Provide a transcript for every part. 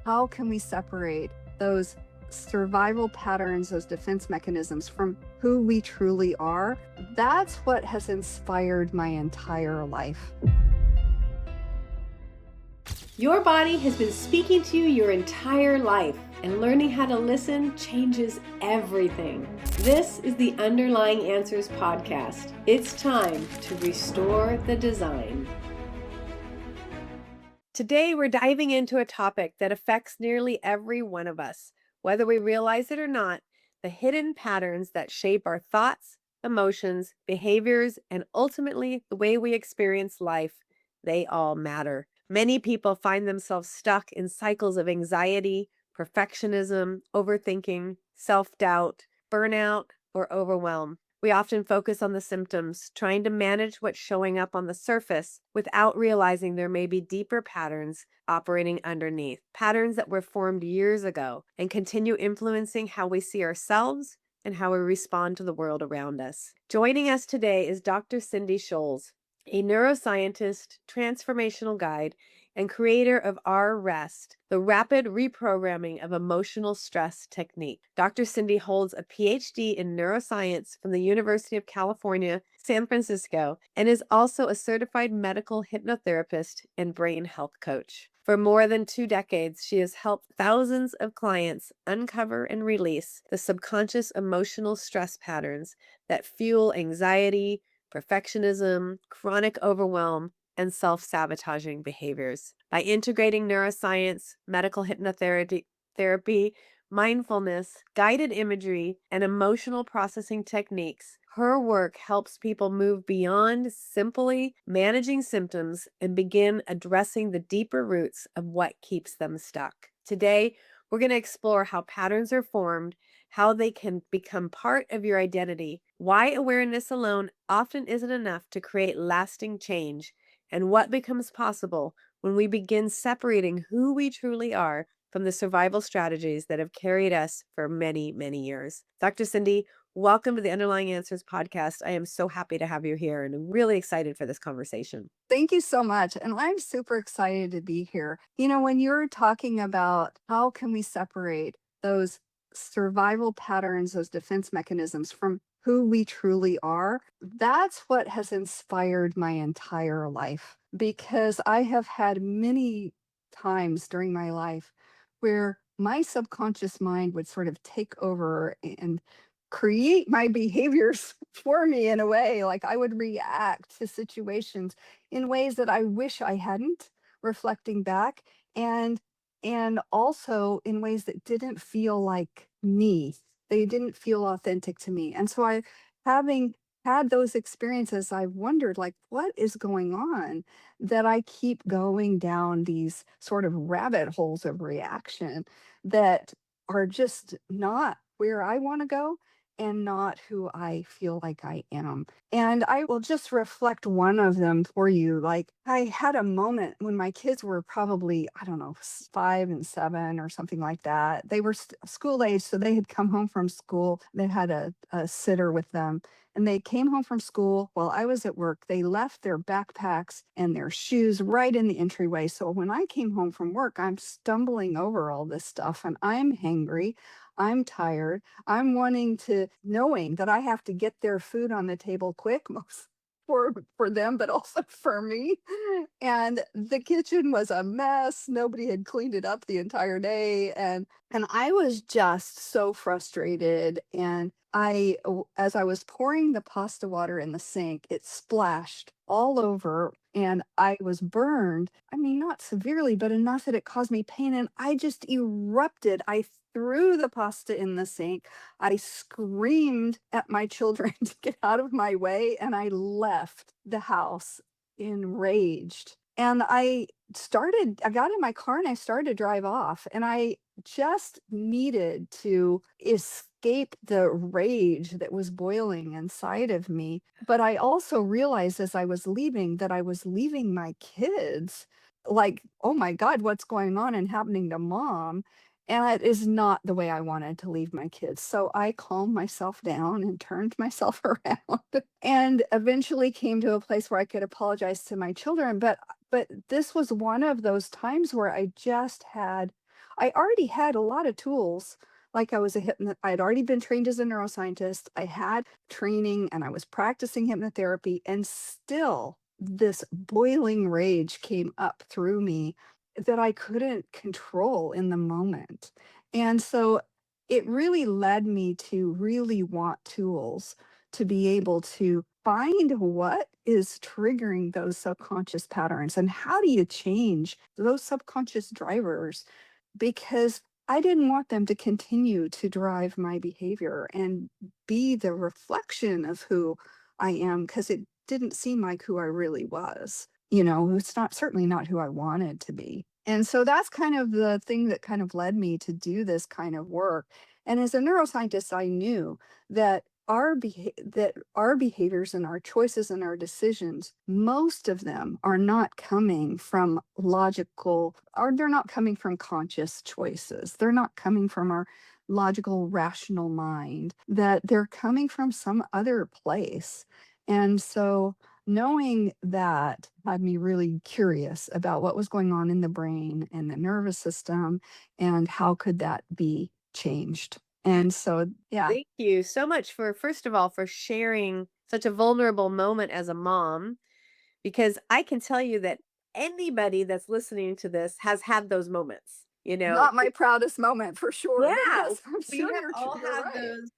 how can we separate those survival patterns, those defense mechanisms from who we truly are? That's what has inspired my entire life. Your body has been speaking to you your entire life, and learning how to listen changes everything. This is the Underlying Answers podcast. It's time to restore the design. Today, we're diving into a topic that affects nearly every one of us, whether we realize it or not: the hidden patterns that shape our thoughts, emotions, behaviors, and ultimately the way we experience life. They all matter. Many people find themselves stuck in cycles of anxiety, perfectionism, overthinking, self-doubt, burnout, or overwhelm. We often focus on the symptoms, trying to manage what's showing up on the surface without realizing there may be deeper patterns operating underneath, patterns that were formed years ago and continue influencing how we see ourselves and how we respond to the world around us. Joining us today is Dr. Cindy Sholes, a neuroscientist, transformational guide, and creator of Our Rest, the rapid reprogramming of emotional stress technique. Dr. Cindy holds a PhD in neuroscience from the University of California, San Francisco, and is also a certified medical hypnotherapist and brain health coach. For more than 2 decades, she has helped thousands of clients uncover and release the subconscious emotional stress patterns that fuel anxiety, perfectionism, chronic overwhelm, and self-sabotaging behaviors. By integrating neuroscience, medical hypnotherapy, mindfulness, guided imagery, and emotional processing techniques, her work helps people move beyond simply managing symptoms and begin addressing the deeper roots of what keeps them stuck. Today, we're going to explore how patterns are formed, how they can become part of your identity, why awareness alone often isn't enough to create lasting change, and what becomes possible when we begin separating who we truly are from the survival strategies that have carried us for many, many years. Dr. Cindy, welcome to the Underlying Answers podcast. I am so happy to have you here and I'm really excited for this conversation. Thank you so much. And I'm super excited to be here. When you're talking about how can we separate those survival patterns, those defense mechanisms from who we truly are, that's what has inspired my entire life. Because I have had many times during my life where my subconscious mind would sort of take over and create my behaviors for me in a way. Like I would react to situations in ways that I wish I hadn't, reflecting back, and also in ways that didn't feel like me. They didn't feel authentic to me. And so having had those experiences, I wondered, like, what is going on that I keep going down these sort of rabbit holes of reaction that are just not where I want to go and not who I feel like I am. And I will just reflect one of them for you. Like, I had a moment when my kids were probably, I don't know, 5 and 7 or something like that. They were school age, so they had come home from school. They had a sitter with them. And they came home from school while I was at work. They left their backpacks and their shoes right in the entryway. So when I came home from work, I'm stumbling over all this stuff and I'm hangry. I'm tired. I'm knowing that I have to get their food on the table quick, most for them, but also for me. And the kitchen was a mess. Nobody had cleaned it up the entire day. And I was just so frustrated. And as I was pouring the pasta water in the sink, it splashed all over and I was burned. I mean, not severely, but enough that it caused me pain. And I just erupted. I threw the pasta in the sink. I screamed at my children to get out of my way. And I left the house enraged. And I got in my car and I started to drive off. And I just needed to escape the rage that was boiling inside of me. But I also realized as I was leaving that I was leaving my kids like, oh my God, what's going on and happening to mom? And it is not the way I wanted to leave my kids. So I calmed myself down and turned myself around and eventually came to a place where I could apologize to my children. But this was one of those times where I just had I already had a lot of tools. Like I had already been trained as a neuroscientist. I had training and I was practicing hypnotherapy, and still this boiling rage came up through me that I couldn't control in the moment. And so it really led me to really want tools to be able to find what is triggering those subconscious patterns and how do you change those subconscious drivers, because I didn't want them to continue to drive my behavior and be the reflection of who I am, because it didn't seem like who I really was. It's not certainly not who I wanted to be. And so that's kind of the thing that kind of led me to do this kind of work. And as a neuroscientist, I knew that our behaviors and our choices and our decisions, most of them are not coming from logical, or they're not coming from conscious choices. They're not coming from our logical, rational mind, that they're coming from some other place. And so knowing that had me really curious about what was going on in the brain and the nervous system and how could that be changed. And so, yeah. Thank you so much for, first of all, for sharing such a vulnerable moment as a mom, because I can tell you that anybody that's listening to this has had those moments, you know. Not my proudest moment for sure, but Yeah, yes, I'm we sure have all you're had right. those,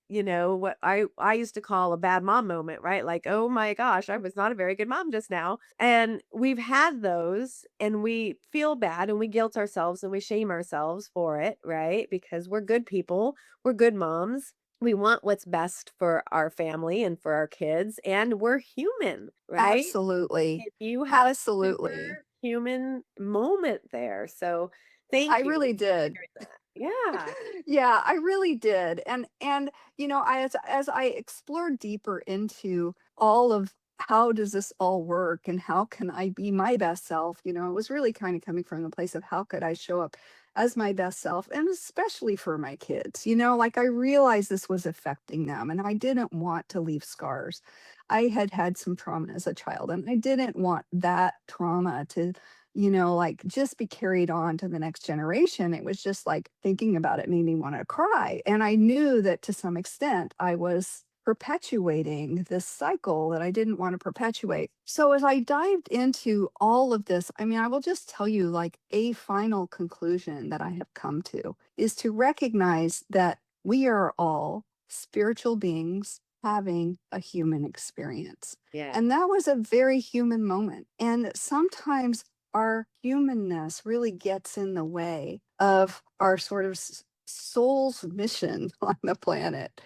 what I used to call a bad mom moment, right? Like, "Oh my gosh, I was not a very good mom just now." And we've had those, and we feel bad, and we guilt ourselves, and we shame ourselves for it, right? Because we're good people, we're good moms. We want what's best for our family and for our kids, and we're human, right? Absolutely. And you had a Absolutely. super human moment there, so I thank you really for did. sharing that. Yeah. Yeah, I really did. And as I explored deeper into all of how does this all work and how can I be my best self, it was really kind of coming from the place of how could I show up as my best self, and especially for my kids. Like I realized this was affecting them and I didn't want to leave scars. I had had some trauma as a child and I didn't want that trauma to like just be carried on to the next generation. It was just like thinking about it made me want to cry. And I knew that to some extent I was perpetuating this cycle that I didn't want to perpetuate. So as I dived into all of this, I mean, I will just tell you like a final conclusion that I have come to is to recognize that we are all spiritual beings having a human experience. Yeah. And that was a very human moment. And sometimes our humanness really gets in the way of our sort of soul's mission on the planet.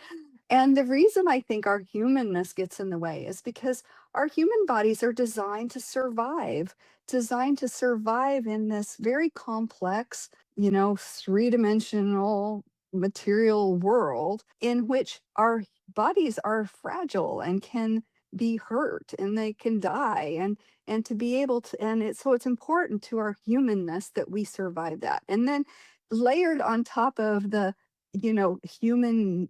And the reason I think our humanness gets in the way is because our human bodies are designed to survive in this very complex, three-dimensional material world in which our bodies are fragile and can be hurt and they can die, and to be able to, and it's important to our humanness that we survive that. And then layered on top of the human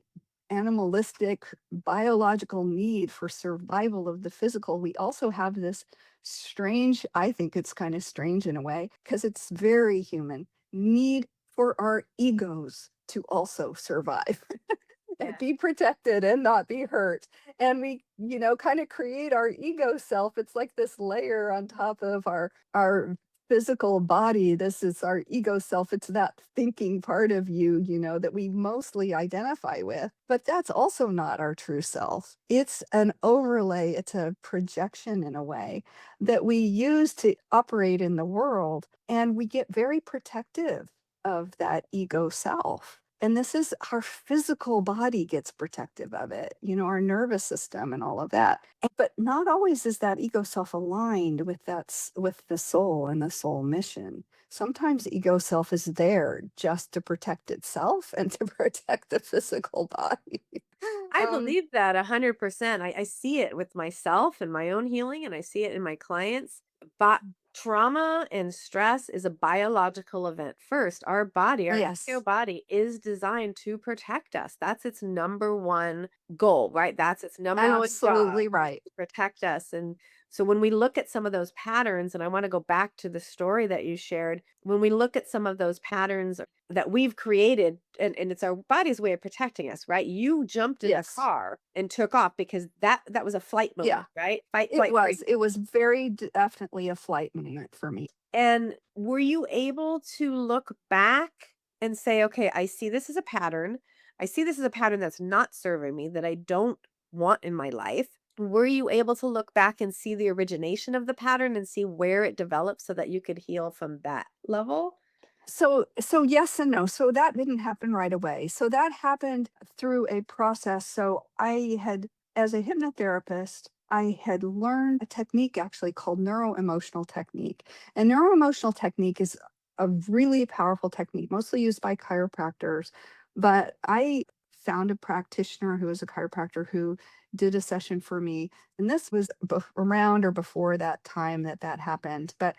animalistic biological need for survival of the physical, we also have this strange, I think it's kind of strange in a way because it's very human, need for our egos to also survive and Yeah. be protected and not be hurt. And we, kind of create our ego self. It's like this layer on top of our physical body. This is our ego self. It's that thinking part of you, that we mostly identify with. But that's also not our true self. It's an overlay, it's a projection in a way that we use to operate in the world. And we get very protective of that ego self. And this is our physical body gets protective of it, our nervous system and all of that. But not always is that ego self aligned with with the soul and the soul mission. Sometimes ego self is there just to protect itself and to protect the physical body. I um, believe that 100%. I see it with myself and my own healing, and I see it in my clients. But trauma and stress is a biological event. First, our body, our ego yes, body, is designed to protect us. That's its number one goal, right? That's its number one job, absolutely is right. to protect us. And So when we look at some of those patterns, and I want to go back to the story that you shared, when we look at some of those patterns that we've created, and it's our body's way of protecting us, right? You jumped in the Yes. car and took off because that was a flight Yeah. moment, right? Fight, flight, freeze. It was very definitely a flight moment for me. And were you able to look back and say, okay, I see this as a pattern. I see this as a pattern that's not serving me, that I don't want in my life. Were you able to look back and see the origination of the pattern and see where it developed so that you could heal from that level? So yes and no. So that didn't happen right away. So that happened through a process. So I had, as a hypnotherapist, I had learned a technique actually called neuro-emotional technique. And neuro-emotional technique is a really powerful technique, mostly used by chiropractors. But I found a practitioner who was a chiropractor who did a session for me. And this was around or before that time that that happened. But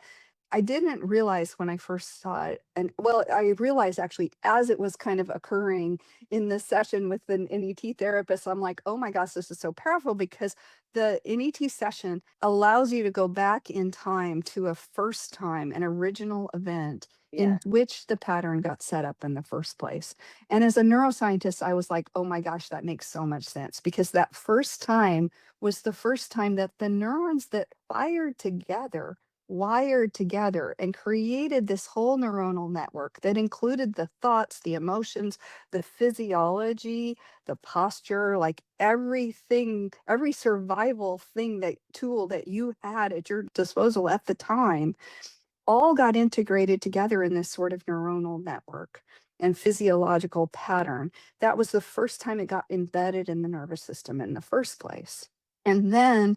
I didn't realize when I first saw it, and well, I realized actually as it was kind of occurring in this session with an NET therapist, I'm like, oh my gosh, this is so powerful because the NET session allows you to go back in time to a first time, an original event in Yeah. which the pattern got set up in the first place. And as a neuroscientist, I was like, oh my gosh, that makes so much sense because that first time was the first time that the neurons that fired together wired together and created this whole neuronal network that included the thoughts, the emotions, the physiology, the posture, like everything, every survival thing that tool that you had at your disposal at the time, all got integrated together in this sort of neuronal network and physiological pattern. That was the first time it got embedded in the nervous system in the first place. And then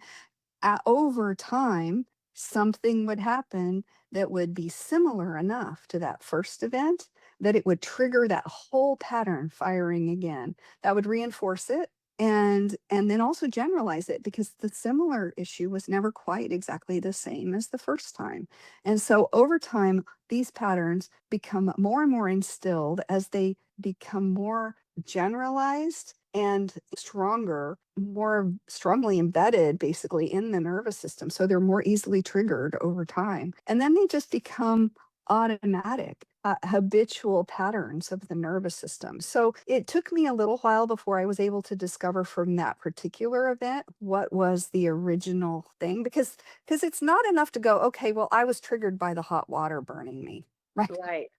over time, something would happen that would be similar enough to that first event that it would trigger that whole pattern firing again. That would reinforce it and then also generalize it because the similar issue was never quite exactly the same as the first time. And so over time, these patterns become more and more instilled as they become more generalized and stronger, more strongly embedded basically in the nervous system. So they're more easily triggered over time. And then they just become automatic, habitual patterns of the nervous system. So it took me a little while before I was able to discover from that particular event what was the original thing because it's not enough to go, okay, well, I was triggered by the hot water burning me. Right. Right.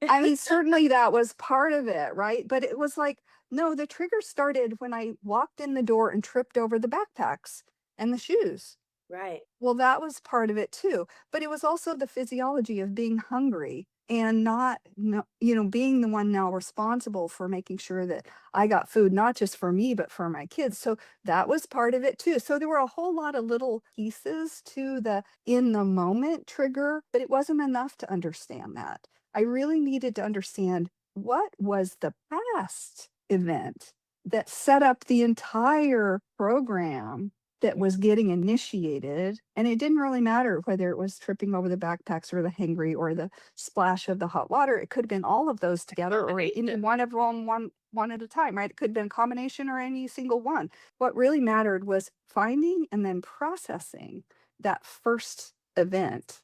I mean, certainly that was part of it, right? But it was like, no, the trigger started when I walked in the door and tripped over the backpacks and the shoes. Right. Well, that was part of it too, but it was also the physiology of being hungry and not, no, being the one now responsible for making sure that I got food, not just for me, but for my kids. So that was part of it too. So there were a whole lot of little pieces to the in the moment trigger, but it wasn't enough to understand that. I really needed to understand what was the past event that set up the entire program that was getting initiated, and it didn't really matter whether it was tripping over the backpacks or the hangry or the splash of the hot water. It could have been all of those together or any Combination. one of them one at a time, right? It could have been a combination or any single one. What really mattered was finding and then processing that first event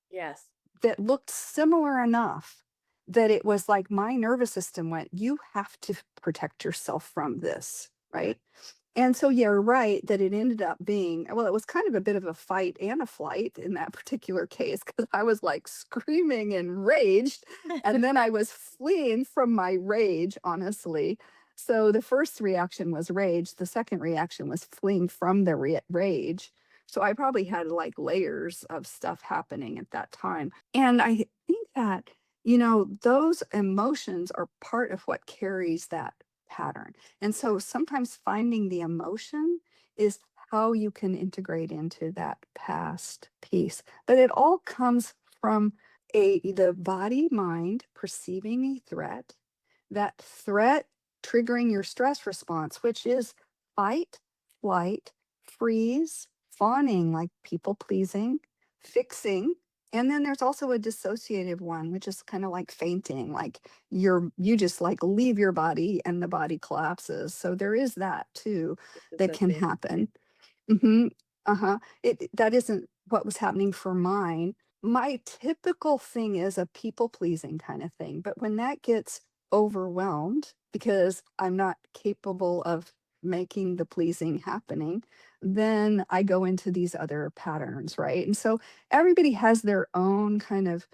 Yes. that looked similar enough that it was like my nervous system went, "You have to protect yourself from this," right? And so you're right that it ended up being well, it was kind of a bit of a fight and a flight in that particular case because I was, like, screaming and raged, and then I was fleeing from my rage, honestly. So the first reaction was rage, the second reaction was fleeing from the rage. So I probably had, like, layers of stuff happening at that time. And I think that, those emotions are part of what carries that pattern. And so sometimes finding the emotion is how you can integrate into that past piece. But it all comes from the body mind perceiving a threat, that threat triggering your stress response, which is fight, flight, freeze, fawning, like people pleasing, fixing. And then there's also a dissociative one, which is kind of like fainting, like you just like leave your body and the body collapses. So there is that too that can Disassociate. happen. Mhm. Uh-huh. That isn't what was happening for mine. My typical thing is a people-pleasing kind of thing, but when that gets overwhelmed because I'm not capable of making the pleasing happening, then I go into these other patterns, right? And so everybody has their own kind of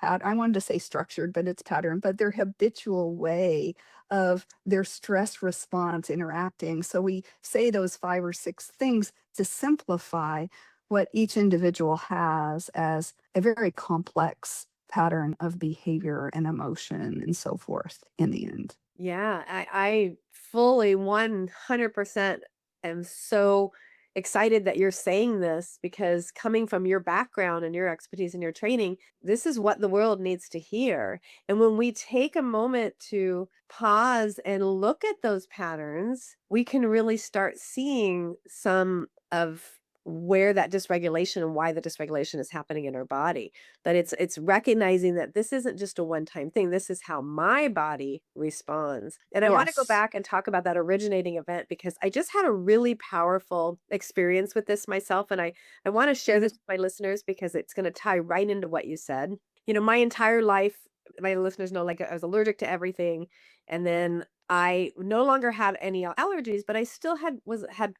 I wanted to say structured, but it's pattern, but their habitual way of their stress response interacting. So we say those 5 or 6 things to simplify what each individual has as a very complex pattern of behavior and emotion and so forth in the end. Yeah, I fully 100% am so excited that you're saying this because coming from your background and your expertise and your training, this is what the world needs to hear. And when we take a moment to pause and look at those patterns, we can really start seeing some of where that dysregulation and why the dysregulation is happening in our body. That it's recognizing that this isn't just a one-time thing. This is how my body responds. And I want to go Yes. back and talk about that originating event because I just had a really powerful experience with this myself. And I want to share Mhm. this with my listeners because it's going to tie right into what you said. You know, my entire life, my listeners know like I was allergic to everything. And then I no longer had any allergies, but I still had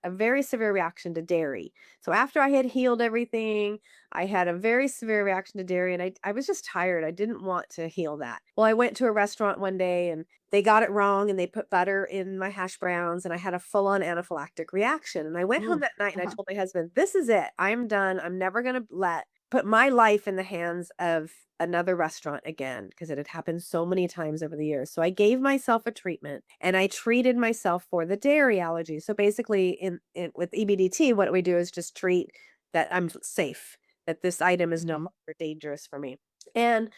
a very severe reaction to dairy. So after I had healed everything, I had a very severe reaction to dairy and I was just tired. I didn't want to heal that. Well, I went to a restaurant one day and they got it wrong and they put butter in my hash browns and I had a full on anaphylactic reaction. And I went home Ooh, that night and I uh-huh. told my husband, this is it. I'm done. I'm never going to put my life in the hands of another restaurant again because it had happened so many times over the years. So I gave myself a treatment and I treated myself for the dairy allergy. So basically in with EBDT, what we do is just treat that I'm safe, that this item is no Mhm. longer dangerous for me. And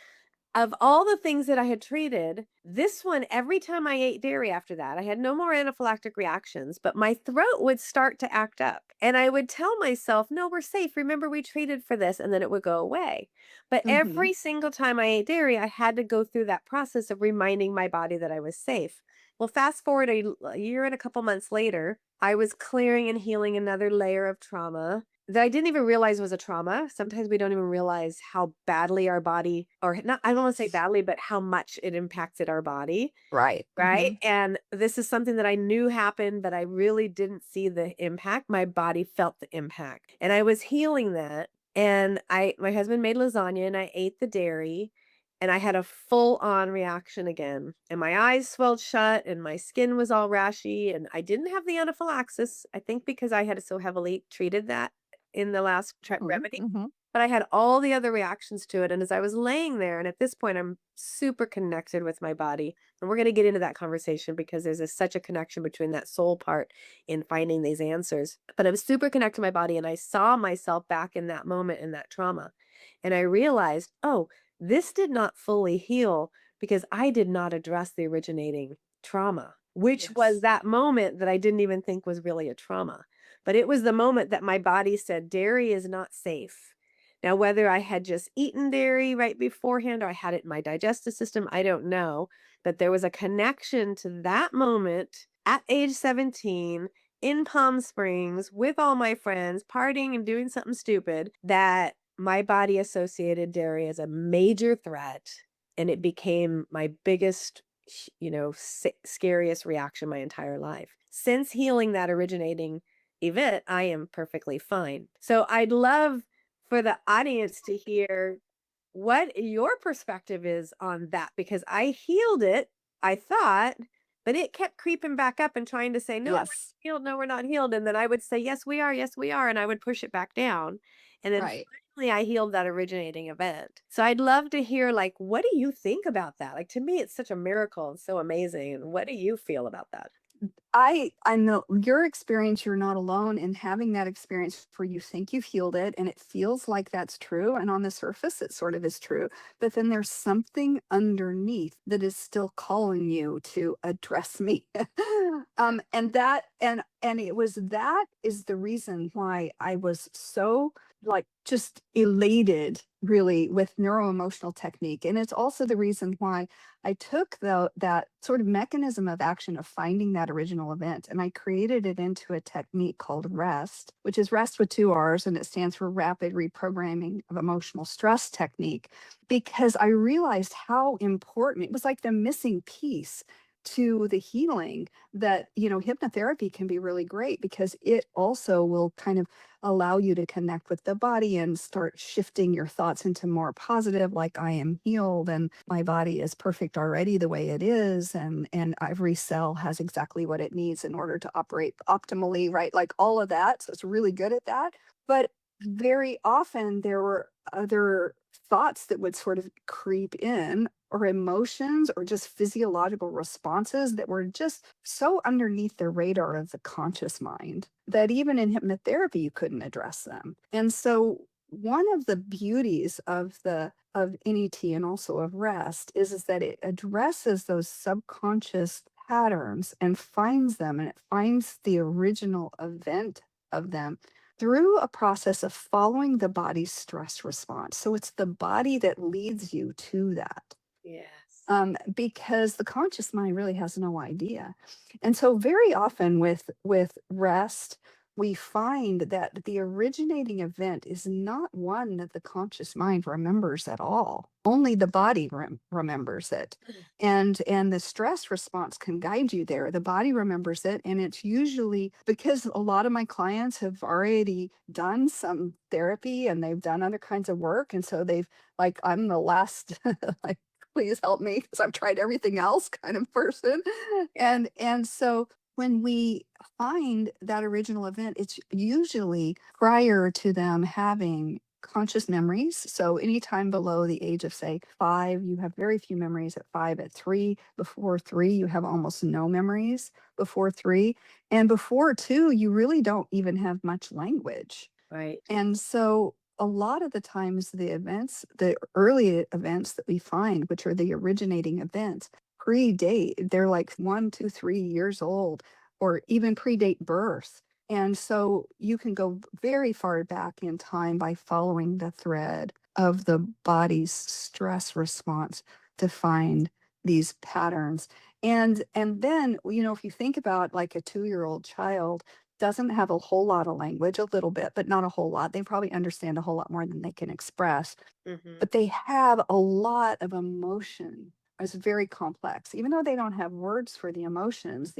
of all the things that I had treated, this one, every time I ate dairy after that, I had no more anaphylactic reactions, but my throat would start to act up. And I would tell myself, no, we're safe. Remember, we treated for this. And then it would go away. But Mhm. every single time I ate dairy, I had to go through that process of reminding my body that I was safe. Well, fast forward a year and a couple months later, I was clearing and healing another layer of trauma that I didn't even realize was a trauma. Sometimes we don't even realize how badly our body, or not, I don't want to say badly, but how much it impacted our body. Right. Right. Mhm. And this is something that I knew happened, but I really didn't see the impact. My body felt the impact. And I was healing that. And my husband made lasagna and I ate the dairy and I had a full on reaction again. And my eyes swelled shut and my skin was all rashy. And I didn't have the anaphylaxis, I think because I had so heavily treated that in the last Mhm. remedy. Mhm. But I had all the other reactions to it. And as I was laying there, and at this point, I'm super connected with my body. And we're going to get into that conversation because such a connection between that soul part in finding these answers. But I was super connected to my body and I saw myself back in that moment in that trauma. And I realized, oh, this did not fully heal because I did not address the originating trauma, which was Yes. that moment that I didn't even think was really a trauma. But it was the moment that my body said, dairy is not safe. Now, whether I had just eaten dairy right beforehand or I had it in my digestive system, I don't know. But there was a connection to that moment at age 17 in Palm Springs with all my friends, partying and doing something stupid, that my body associated dairy as a major threat. And it became my biggest, scariest reaction my entire life. Since healing that originating event, I am perfectly fine. So I'd love for the audience to hear what your perspective is on that because I healed it, I thought, but it kept creeping back up and trying to say, no, we're not Yes. healed, no, we're not healed. And then I would say, yes, we are. And I would push it back down. And then Right. finally I healed that originating event. So I'd love to hear, like, what do you think about that? Like, to me, it's such a miracle and so amazing. And what do you feel about that? I know your experience, you're not alone in having that experience where you think you've healed it and it feels like that's true. And on the surface, it sort of is true. But then there's something underneath that is still calling you to address me. And it was that is the reason why I was so like just elated really with neuroemotional technique. And it's also the reason why I took that sort of mechanism of action of finding that original event and I created it into a technique called REST, which is rest with two R's, and it stands for rapid reprogramming of emotional stress technique, because I realized how important it was, like the missing piece to the healing. That, hypnotherapy can be really great because it also will kind of allow you to connect with the body and start shifting your thoughts into more positive, like I am healed and my body is perfect already the way it is, and every cell has exactly what it needs in order to operate optimally, right? Like all of that. So it's really good at that. But very often there were other thoughts that would sort of creep in, or emotions, or just physiological responses that were just so underneath the radar of the conscious mind that even in hypnotherapy you couldn't address them. And so one of the beauties of the of NET and also of rest is that it addresses those subconscious patterns and finds them, and it finds the original event of them through a process of following the body's stress response. So it's the body that leads you to that, Yes. because the conscious mind really has no idea. And so very often with rest, we find that the originating event is not one that the conscious mind remembers at all. Only the body remembers it. And the stress response can guide you there. The body remembers it, and it's usually because a lot of my clients have already done some therapy and they've done other kinds of work, and so they've, like, I'm the last like, please help me because I've tried everything else kind of person. And so when we find that original event, it's usually prior to them having conscious memories. So anytime below the age of, say, 5, you have very few memories at 5. At 3, before 3, you have almost no memories before 3. And before 2, you really don't even have much language. Right. And so a lot of the times the early events that we find, which are the originating events, predate, they're like 1, 2, 3 years old, or even predate birth. And so you can go very far back in time by following the thread of the body's stress response to find these patterns. And then, if you think about like a 2-year-old child, doesn't have a whole lot of language, a little bit, but not a whole lot. They probably understand a whole lot more than they can express, Hmm. but they have a lot of emotion. It's very complex. Even though they don't have words for the emotions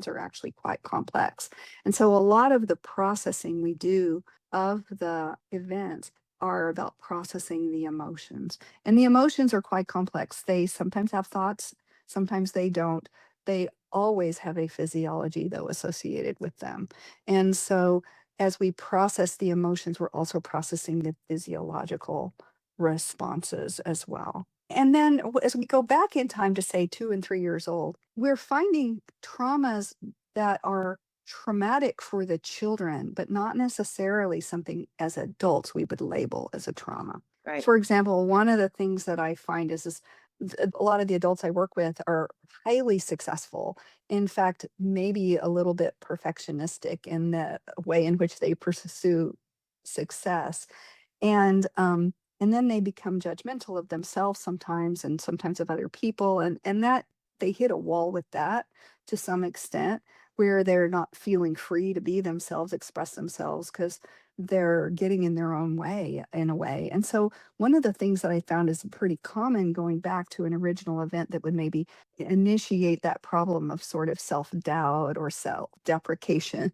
are actually quite complex. And so a lot of the processing we do of the events are about processing the emotions. And the emotions are quite complex. They sometimes have thoughts, sometimes they don't. They always have a physiology, though, associated with them. And so as we process the emotions, we're also processing the physiological responses as well. And then as we go back in time to, say, 2 and 3 years old, we're finding traumas that are traumatic for the children, but not necessarily something as adults we would label as a trauma. Right. For example, one of the things that I find is a lot of the adults I work with are highly successful. In fact, maybe a little bit perfectionistic in the way in which they pursue success. And then they become judgmental of themselves sometimes, and sometimes of other people, and that they hit a wall with that to some extent, where they're not feeling free to be themselves, express themselves, because they're getting in their own way in a way. And so one of the things that I found is pretty common, going back to an original event that would maybe initiate that problem of sort of self-doubt or self-deprecation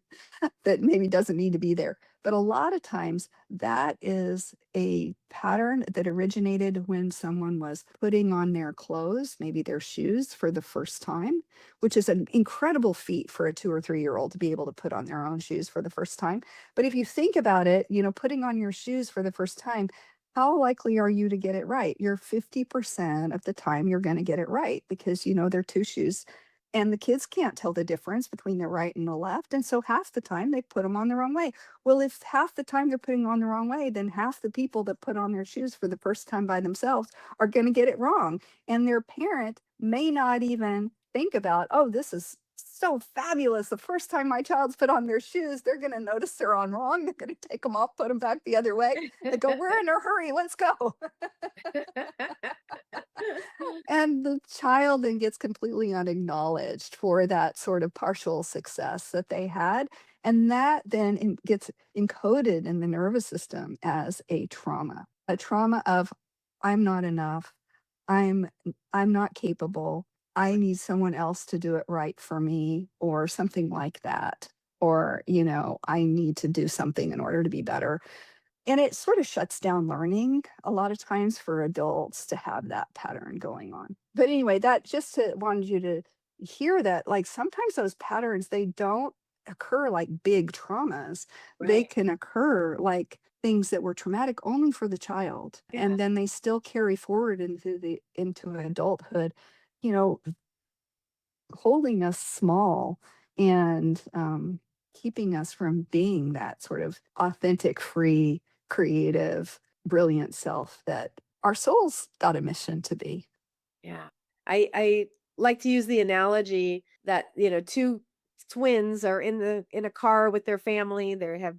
that maybe doesn't need to be there. But a lot of times that is a pattern that originated when someone was putting on their clothes, maybe their shoes, for the first time, which is an incredible feat for a 2 or 3 year old to be able to put on their own shoes for the first time. But if you think about it, putting on your shoes for the first time, how likely are you to get it right? You're 50% of the time you're going to get it right, because they're two shoes and the kids can't tell the difference between the right and the left. And so half the time they put them on the wrong way. Well, if half the time they're putting on the wrong way, then half the people that put on their shoes for the first time by themselves are going to get it wrong. And their parent may not even think about, oh, this is so fabulous. The first time my child's put on their shoes, they're going to notice they're on wrong. They're going to take them off, put them back the other way. They go, we're in a hurry. Let's go. And the child then gets completely unacknowledged for that sort of partial success that they had. And that then gets encoded in the nervous system as a trauma of I'm not enough. I'm I'm not capable. I need someone else to do it right for me or something like that. Or, I need to do something in order to be better. And it sort of shuts down learning a lot of times for adults to have that pattern going on. But anyway, that just wanted you to hear that, like, sometimes those patterns, they don't occur like big traumas. They Right. can occur like things that were traumatic only for the child, Yeah. and then they still carry forward into adulthood, you know, holding us small and keeping us from being that sort of authentic, free, creative, brilliant self that our souls got a mission to be. Yeah. I like to use the analogy that, two twins are in a car with their family. They have,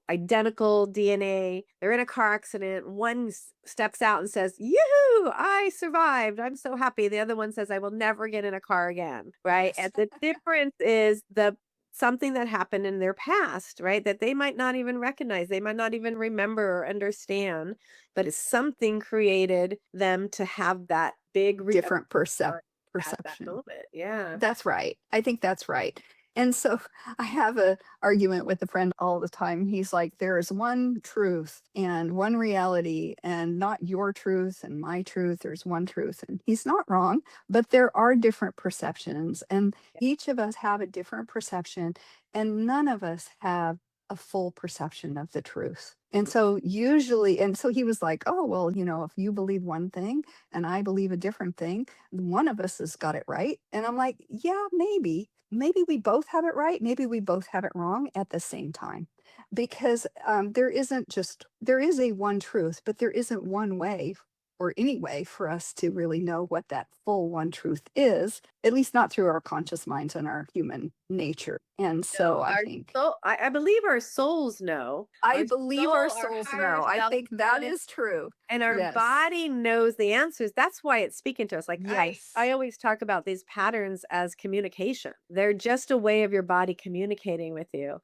identical DNA. They're in a car accident. One steps out and says, "Yoo-hoo, I survived. I'm so happy." The other one says, "I will never get in a car again." Right? Yes. And the difference is the something that happened in their past, right? That they might not even recognize. They might not even remember or understand, but it's something created them to have that big Different at that perception. moment. Yeah. That's right. I think that's right. And so I have a argument with a friend all the time. He's like, there is one truth and one reality, and not your truth and my truth. There's one truth. And he's not wrong, but there are different perceptions, and each of us have a different perception, and none of us have a full perception of the truth. And so usually, and so he was like, oh, well, if you believe one thing and I believe a different thing, one of us has got it right. And I'm like, yeah, maybe. Maybe we both have it right. Maybe we both have it wrong at the same time. Because there is a one truth, but there isn't one way or any way for us to really know what that full one truth is, at least not through our conscious minds and our human nature. And No, so I our think, soul I believe our souls know. I Our believe our soul, our souls higher know. I self think that knows. is true. And our Yes. body knows the answers. That's why it's speaking to us. Like I Yes. always talk about these patterns as communication. They're just a way of your body communicating with you.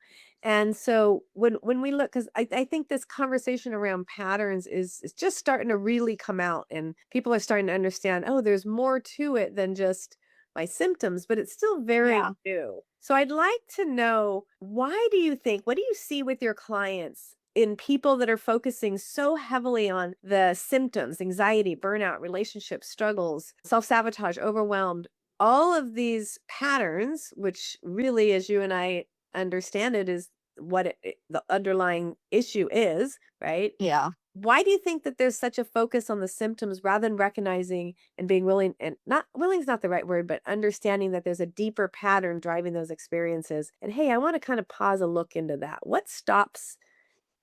And so when we look, because I think this conversation around patterns is just starting to really come out, and people are starting to understand, oh, there's more to it than just my symptoms, but it's still very Yeah. new. So I'd like to know, why do you think, what do you see with your clients in people that are focusing so heavily on the symptoms, anxiety, burnout, relationship struggles, self sabotage, overwhelmed, all of these patterns, which really, as you and I understand it, is what the underlying issue is, right? Yeah. Why do you think that there's such a focus on the symptoms rather than recognizing and being willing, and not willing is not the right word, but understanding that there's a deeper pattern driving those experiences? And hey, I want to kind of pause a look into that. What stops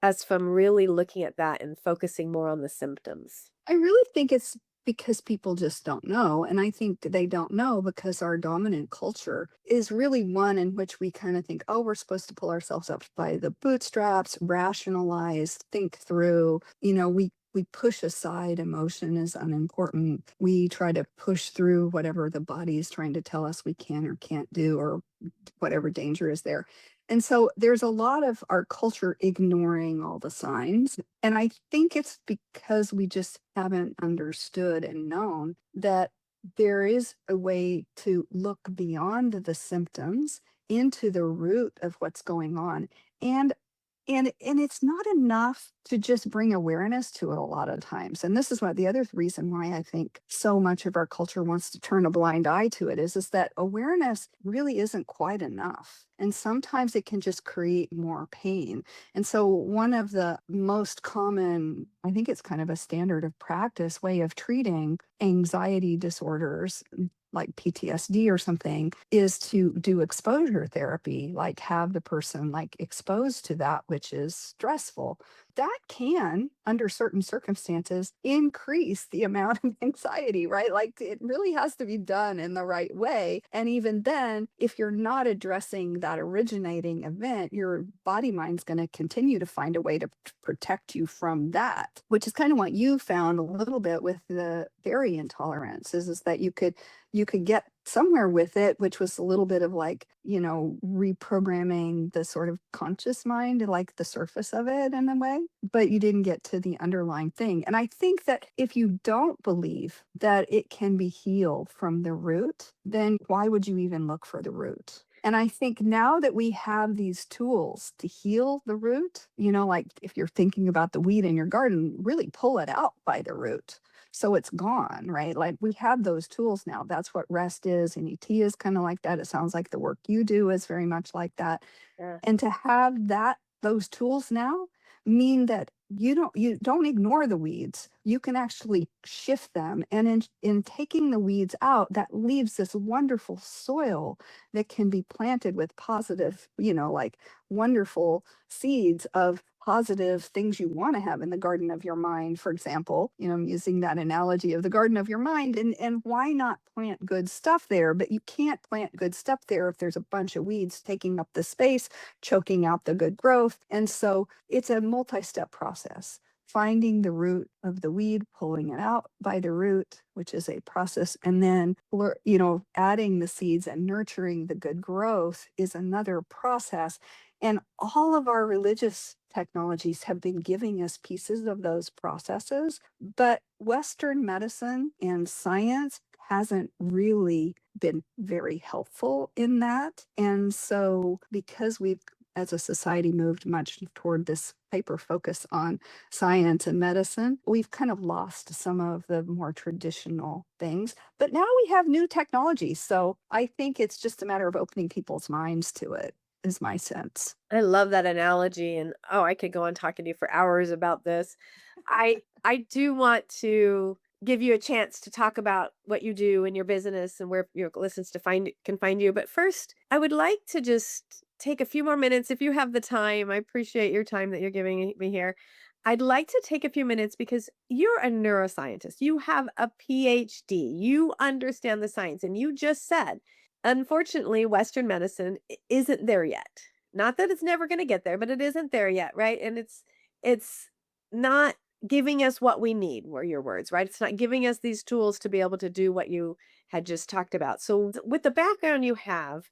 us from really looking at that and focusing more on the symptoms? I really think it's because people just don't know. And I think they don't know because our dominant culture is really one in which we kind of think, oh, we're supposed to pull ourselves up by the bootstraps, rationalize, think through. We push aside emotion as unimportant. We try to push through whatever the body is trying to tell us we can or can't do, or whatever danger is there. And so there's a lot of our culture ignoring all the signs. And I think it's because we just haven't understood and known that there is a way to look beyond the symptoms into the root of what's going on. And and it's not enough to just bring awareness to it a lot of times. And this is what the other reason why I think so much of our culture wants to turn a blind eye to it is that awareness really isn't quite enough. And sometimes it can just create more pain. And so one of the most common, I think it's kind of a standard of practice way of treating anxiety disorders like PTSD or something, is to do exposure therapy, like have the person like exposed to that which is stressful. that can, under certain circumstances, increase the amount of anxiety, right? Like it really has to be done in the right way. And even then, if you're not addressing that originating event, your body mind's going to continue to find a way to protect you from that, which is kind of what you found a little bit with the dairy intolerance is that you could get somewhere with it, which was a little bit of like, reprogramming the sort of conscious mind, like the surface of it in a way, but you didn't get to the underlying thing. And I think that if you don't believe that it can be healed from the root, then why would you even look for the root? And I think now that we have these tools to heal the root, like if you're thinking about the weed in your garden, really pull it out by the root so it's gone, right? Like we have those tools now. That's what rest is. NET is kind of like that. It sounds like the work you do is very much like that. Yeah. And to have those tools now mean that you don't ignore the weeds. You can actually shift them. And in taking the weeds out, that leaves this wonderful soil that can be planted with positive, like wonderful seeds of positive things you want to have in the garden of your mind, for example. I'm using that analogy of the garden of your mind. And why not plant good stuff there? But you can't plant good stuff there if there's a bunch of weeds taking up the space, choking out the good growth. And so it's a multi-step process. Finding the root of the weed, pulling it out by the root, which is a process, and then adding the seeds and nurturing the good growth is another process. And all of our religious technologies have been giving us pieces of those processes, but Western medicine and science hasn't really been very helpful in that. And so, because we've as a society moved much toward this hyper focus on science and medicine, we've kind of lost some of the more traditional things. But now we have new technology. So I think it's just a matter of opening people's minds to it, is my sense. I love that analogy, and oh, I could go on talking to you for hours about this. I do want to give you a chance to talk about what you do in your business and where your listens to find can find you. But first, I would like to just take a few more minutes if you have the time. I appreciate your time that you're giving me here. I'd like to take a few minutes because you're a neuroscientist. You have a PhD. You understand the science, and you just said, unfortunately, Western medicine isn't there yet. Not that it's never gonna get there, but it isn't there yet, right? And it's not giving us what we need, were your words, right? It's not giving us these tools to be able to do what you had just talked about. So with the background you have,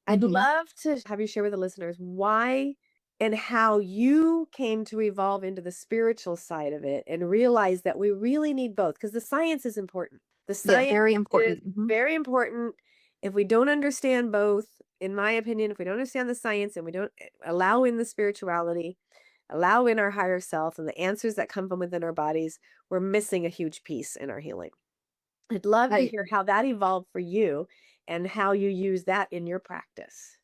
I'd Mhm. love to have you share with the listeners why and how you came to evolve into the spiritual side of it and realize that we really need both because the science is important. The Yeah, science very is important. Mhm. very important. If we don't understand both, in my opinion, if we don't understand the science and we don't allow in the spirituality, allow in our higher self and the answers that come from within our bodies, we're missing a huge piece in our healing. I'd love to I hear how that evolved for you and how you use that in your practice.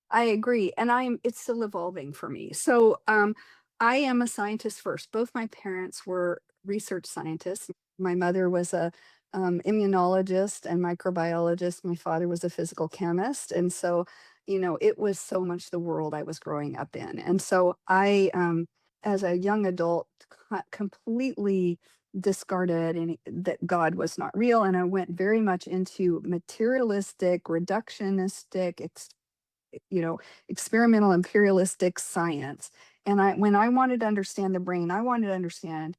I agree, and it's still evolving for me. So, I am a scientist first. Both my parents were research scientists. My mother was a immunologist and microbiologist. My father was a physical chemist, and so, it was so much the world I was growing up in. And so, as a young adult, completely discarded any that God was not real, and I went very much into materialistic, reductionistic, you know, experimental imperialistic science. And when I wanted to understand the brain, I wanted to understand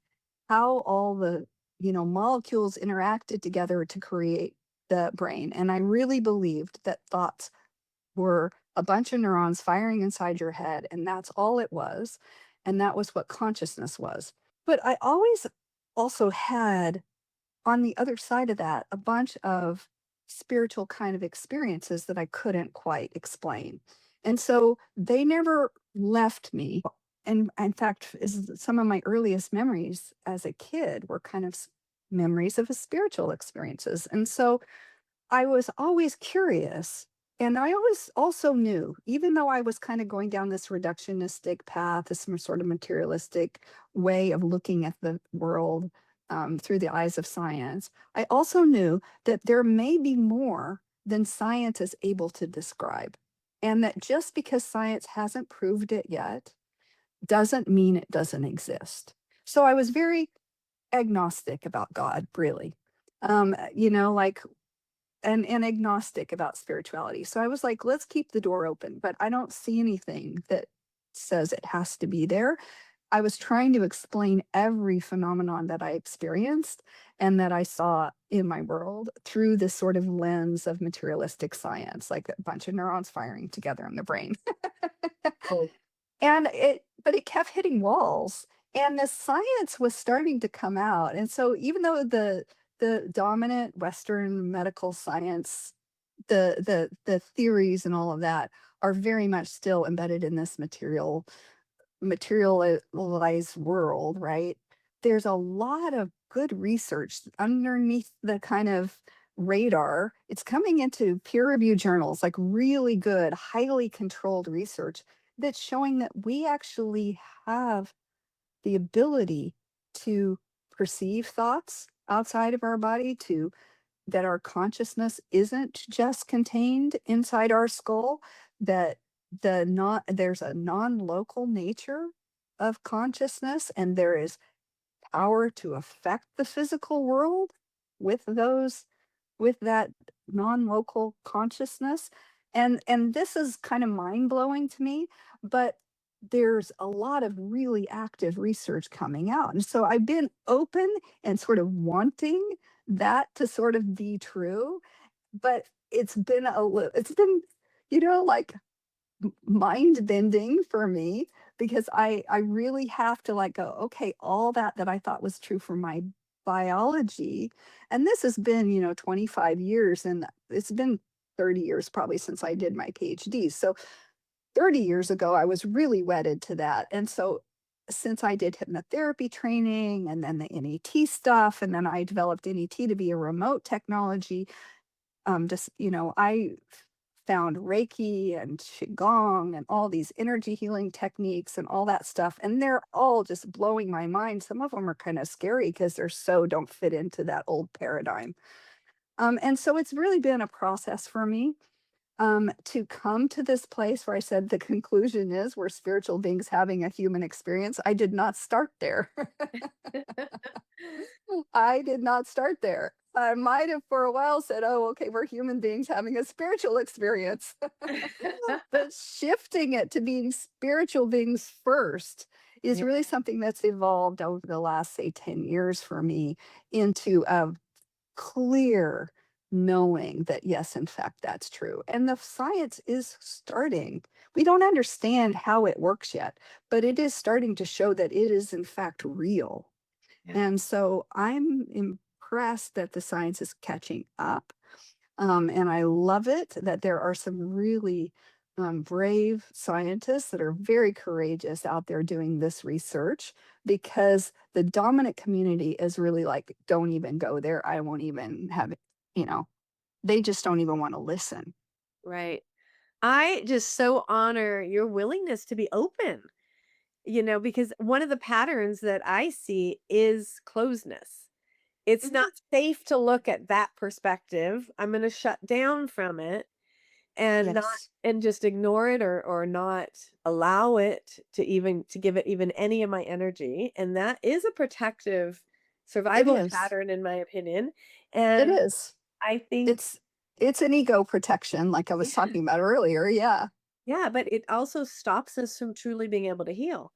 how all the, molecules interacted together to create the brain. And I really believed that thoughts were a bunch of neurons firing inside your head, and that's all it was. And that was what consciousness was. But I always also had on the other side of that, a bunch of spiritual kind of experiences that I couldn't quite explain. And so they never left me. And in fact, some of my earliest memories as a kid were kind of memories of spiritual experiences. And so I was always curious. And I always also knew, even though I was kind of going down this reductionistic path, this sort of materialistic way of looking at the world through the eyes of science, I also knew that there may be more than science is able to describe. And that just because science hasn't proved it yet, doesn't mean it doesn't exist. So I was very agnostic about God, really. Like and agnostic about spirituality. So I was like, let's keep the door open, but I don't see anything that says it has to be there. I was trying to explain every phenomenon that I experienced and that I saw in my world through this sort of lens of materialistic science, like a bunch of neurons firing together in the brain. Oh, But it kept hitting walls, and the science was starting to come out. And so even though the dominant Western medical science, the theories and all of that are very much still embedded in this materialized world, right? There's a lot of good research underneath the kind of radar. It's coming into peer reviewed journals, like really good, highly controlled research that's showing that we actually have the ability to perceive thoughts outside of our body, to that our consciousness isn't just contained inside our skull, that there's a non-local nature of consciousness, and there is power to affect the physical world with those with that non-local consciousness. And this is kind of mind-blowing to me, but there's a lot of really active research coming out. And so I've been open and sort of wanting that to sort of be true, but it's been, like mind bending for me, because I really have to like go, okay, all that I thought was true for my biology, and this has been, 25 years, and it's been 30 years probably since I did my PhD. So 30 years ago, I was really wedded to that. And so since I did hypnotherapy training and then the NET stuff, and then I developed NET to be a remote technology, I found Reiki and Qigong and all these energy healing techniques and all that stuff. And they're all just blowing my mind. Some of them are kind of scary because they're so don't fit into that old paradigm. And so it's really been a process for me to come to this place where I said the conclusion is we're spiritual beings having a human experience. I did not start there. I did not start there. I might have for a while said, oh, okay, we're human beings having a spiritual experience. But shifting it to being spiritual beings first is yeah, really something that's evolved over the last, say, 10 years for me into a clear knowing that, yes, in fact, that's true. And the science is starting. We don't understand how it works yet, but it is starting to show that it is, in fact, real. yeah, And so I'm impressed that the science is catching up. And I love it that there are some really brave scientists that are very courageous out there doing this research, because the dominant community is really like, don't even go there. I won't even have it, you know, they just don't even want to listen. right. I just so honor your willingness to be open, because one of the patterns that I see is closeness. It's not Mhm. safe to look at that perspective. I'm going to shut down from it and not Yes, and just ignore it or not allow it to give it even any of my energy, and that is a protective it survival is. pattern in my opinion. It And is. I think It's it's an ego protection, like I was yeah, talking about earlier. Yeah. yeah, but it also stops us from truly being able to heal.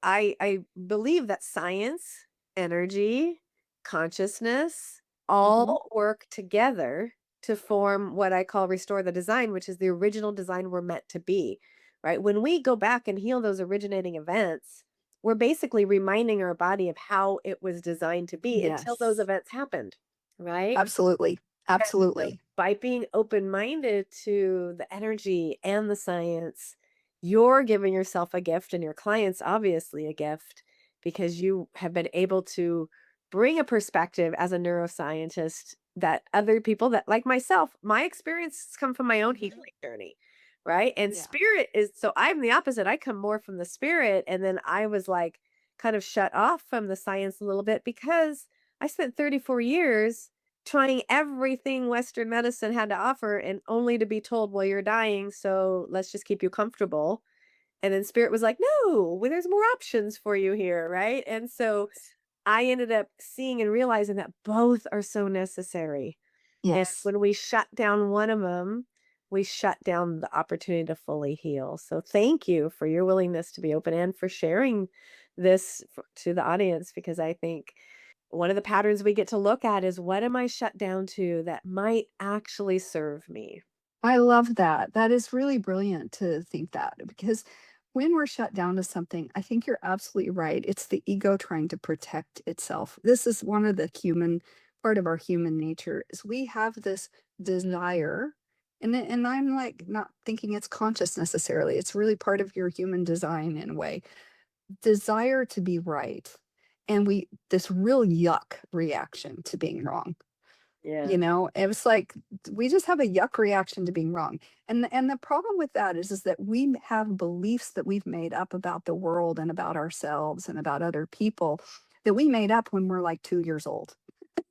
I believe that science, energy, consciousness Hmm. all work together to form what I call restore the design, which is the original design we're meant to be, right? When we go back and heal those originating events, we're basically reminding our body of how it was designed to be until those Yes. events happened, right? Absolutely. And so Absolutely. by being open-minded to the energy and the science, you're giving yourself a gift and your clients obviously a gift because you have been able to bring a perspective as a neuroscientist that other people that like myself, my experiences come from my own Mhm. healing journey, right? And Yeah. spirit is so I'm the opposite. I come more from the spirit and then I was like kind of shut off from the science a little bit because I spent 34 years trying everything Western medicine had to offer and only to be told, "Well, you're dying, so let's just keep you comfortable." And then spirit was like, no, well, there's more options for you here. Right. And so I ended up seeing and realizing that both are so necessary. And Yes. when we shut down one of them, we shut down the opportunity to fully heal. So thank you for your willingness to be open and for sharing this to the audience, because I think one of the patterns we get to look at is, what am I shut down to that might actually serve me? I love that. That is really brilliant to think that because when we're shut down to something, I think you're absolutely right. It's the ego trying to protect itself. This is one of the human part of our human nature is we have this desire and I'm like not thinking it's conscious necessarily. It's really part of your human design in a way. Desire to be right. And we this real yuck reaction to being wrong. Yeah. It was like we just have a yuck reaction to being wrong. And the problem with that is that we have beliefs that we've made up about the world and about ourselves and about other people that we made up when we're like 2 years old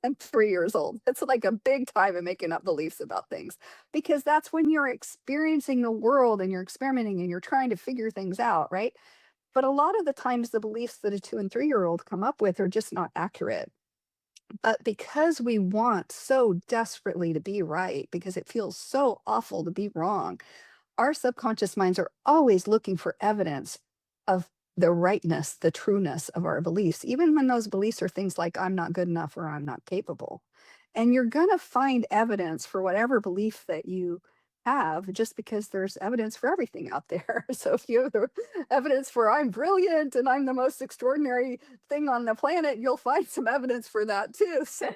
and 3 years old. It's like a big time in making up beliefs about things because that's when you're experiencing the world and you're experimenting and you're trying to figure things out, right? But a lot of the times the beliefs that a 2 and 3-year-old come up with are just not accurate. But because we want so desperately to be right, because it feels so awful to be wrong, our subconscious minds are always looking for evidence of the rightness, the trueness of our beliefs, even when those beliefs are things like I'm not good enough or I'm not capable. And you're going to find evidence for whatever belief that you have just because there's evidence for everything out there. So if you have the evidence for I'm brilliant and I'm the most extraordinary thing on the planet, you'll find some evidence for that too. So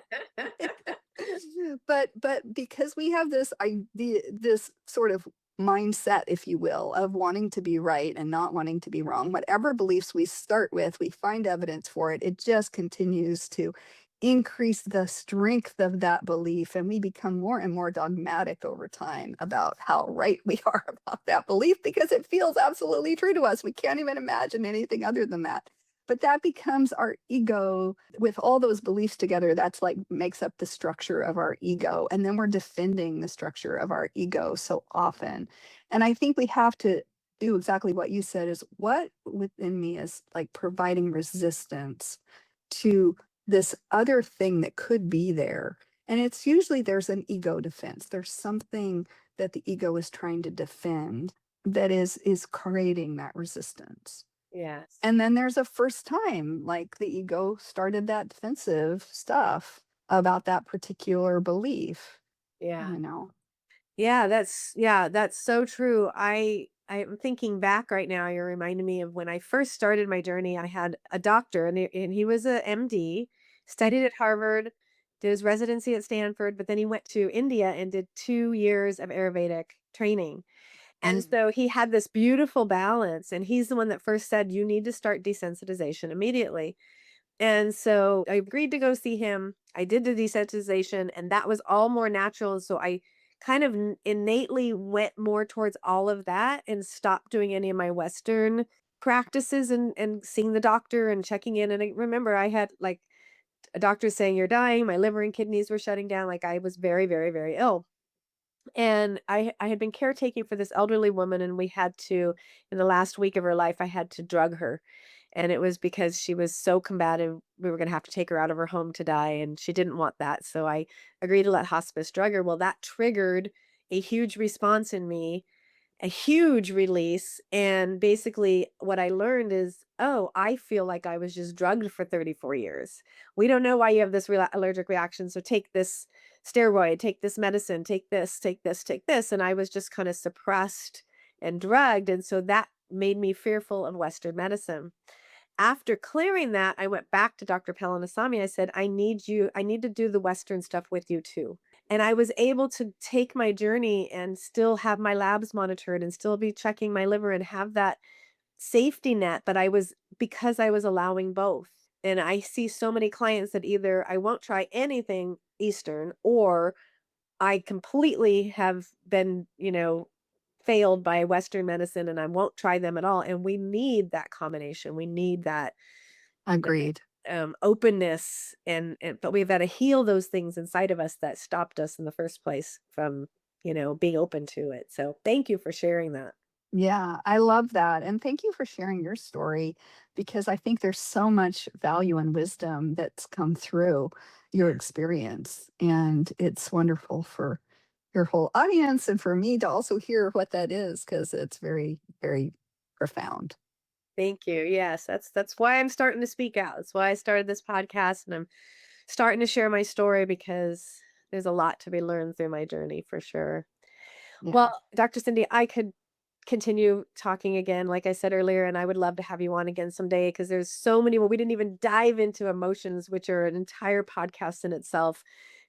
but because we have this idea, this sort of mindset, if you will, of wanting to be right and not wanting to be wrong, whatever beliefs we start with, we find evidence for it. It just continues to increase the strength of that belief. And we become more and more dogmatic over time about how right we are about that belief because it feels absolutely true to us. We can't even imagine anything other than that. But that becomes our ego with all those beliefs together. That's like makes up the structure of our ego. And then we're defending the structure of our ego so often. And I think we have to do exactly what you said is what within me is like providing resistance to this other thing that could be there. And it's usually there's an ego defense. There's something that the ego is trying to defend that is creating that resistance. Yes. And then there's a first time, like the ego started that defensive stuff about that particular belief, Yeah. you know? Yeah, that's so true. I'm thinking back right now. You're reminding me of when I first started my journey. I had a doctor, and he was a MD, studied at Harvard, did his residency at Stanford, but then he went to India and did 2 years of Ayurvedic training. And Mm. so he had this beautiful balance. And he's the one that first said, you need to start desensitization immediately. And so I agreed to go see him. I did the desensitization, and that was all more natural. So I kind of innately went more towards all of that and stopped doing any of my Western practices and seeing the doctor and checking in. And I remember I had like a doctor saying, you're dying. My liver and kidneys were shutting down. Like I was very, very, very ill. And I had been caretaking for this elderly woman, and we had to, in the last week of her life, I had to drug her. And it was because she was so combative, we were gonna have to take her out of her home to die, and she didn't want that, so I agreed to let hospice drug her. Well, that triggered a huge response in me, a huge release, and basically what I learned is, "Oh, I feel like I was just drugged for 34 years. We don't know why you have this allergic reaction, so take this steroid, take this medicine, take this, take this, take this," and I was just kinda suppressed and drugged, and so that made me fearful of Western medicine. After clearing that, I went back to Dr. Palanasamy. I said, I need to do the Western stuff with you too. And I was able to take my journey and still have my labs monitored and still be checking my liver and have that safety net. But because I was allowing both. And I see so many clients that either I won't try anything Eastern, or I completely have been, failed by Western medicine and I won't try them at all. And we need that combination. We need that Agreed. openness, and but we've got to heal those things inside of us that stopped us in the first place from being open to it. So thank you for sharing that. Yeah, I love that. And thank you for sharing your story because I think there's so much value and wisdom that's come through your Yeah. experience. And it's wonderful for your whole audience and for me to also hear what that is because it's very, very profound. Thank you. Yes, that's why I'm starting to speak out. That's why I started this podcast, and I'm starting to share my story because there's a lot to be learned through my journey for sure. Yeah. Well, Dr. Cindy, I could continue talking again, like I said earlier, and I would love to have you on again someday because there's so many. Well, we didn't even dive into emotions, which are an entire podcast in itself,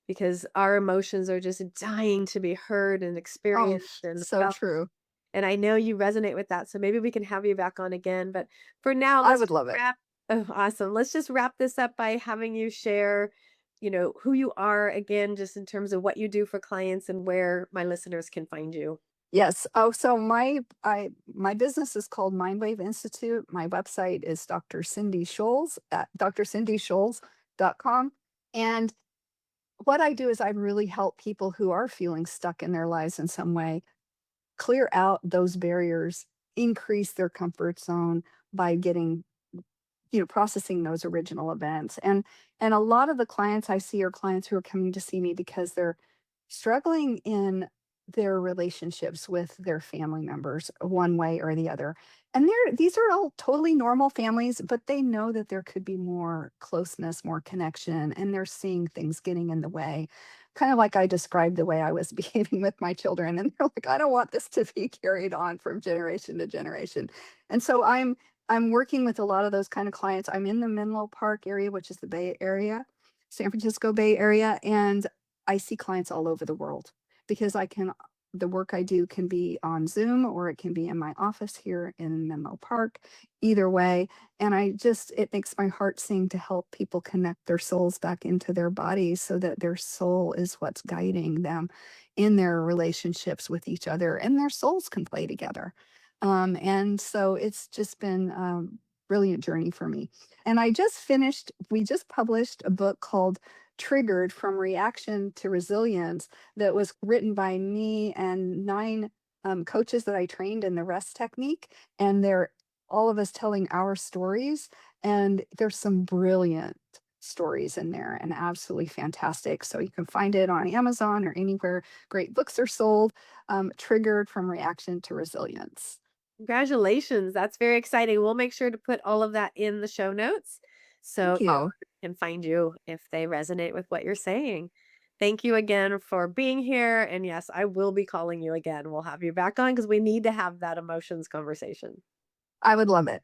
because our emotions are just dying to be heard and Oh, experienced and so felt. true. And I know you resonate with that, so maybe we can have you back on again. But for now, I let's would just love it. wrap. Oh, awesome. Let's just wrap this up by having you share, who you are again, just in terms of what you do for clients and where my listeners can find you. Yes. Oh, so my business is called Mindwave Institute. My website is Dr. Cindy Sholes at drscindysholes.com. And what I do is I really help people who are feeling stuck in their lives in some way clear out those barriers, increase their comfort zone by getting processing those original events. And a lot of the clients I see are clients who are coming to see me because they're struggling in their relationships with their family members one way or the other. And these are all totally normal families, but they know that there could be more closeness, more connection, and they're seeing things getting in the way. Kind of like I described the way I was behaving with my children. And they're like, I don't want this to be carried on from generation to generation. And so I'm working with a lot of those kind of clients. I'm in the Menlo Park area, which is the Bay Area, San Francisco Bay Area, and I see clients all over the world because the work I do can be on Zoom or it can be in my office here in Menlo Park, either way. And it makes my heart sing to help people connect their souls back into their bodies so that their soul is what's guiding them in their relationships with each other and their souls can play together. And so it's just been a brilliant journey for me. And we just published a book called Triggered from Reaction to Resilience that was written by me and nine coaches that I trained in the rest technique. And they're all of us telling our stories. And there's some brilliant stories in there and absolutely fantastic. So you can find it on Amazon or anywhere great books are sold. Triggered from Reaction to Resilience. Congratulations. That's very exciting. We'll make sure to put all of that in the show notes so Thank you. can find you if they resonate with what you're saying. Thank you again for being here. And yes, I will be calling you again. We'll have you back on because we need to have that emotions conversation. I would love it.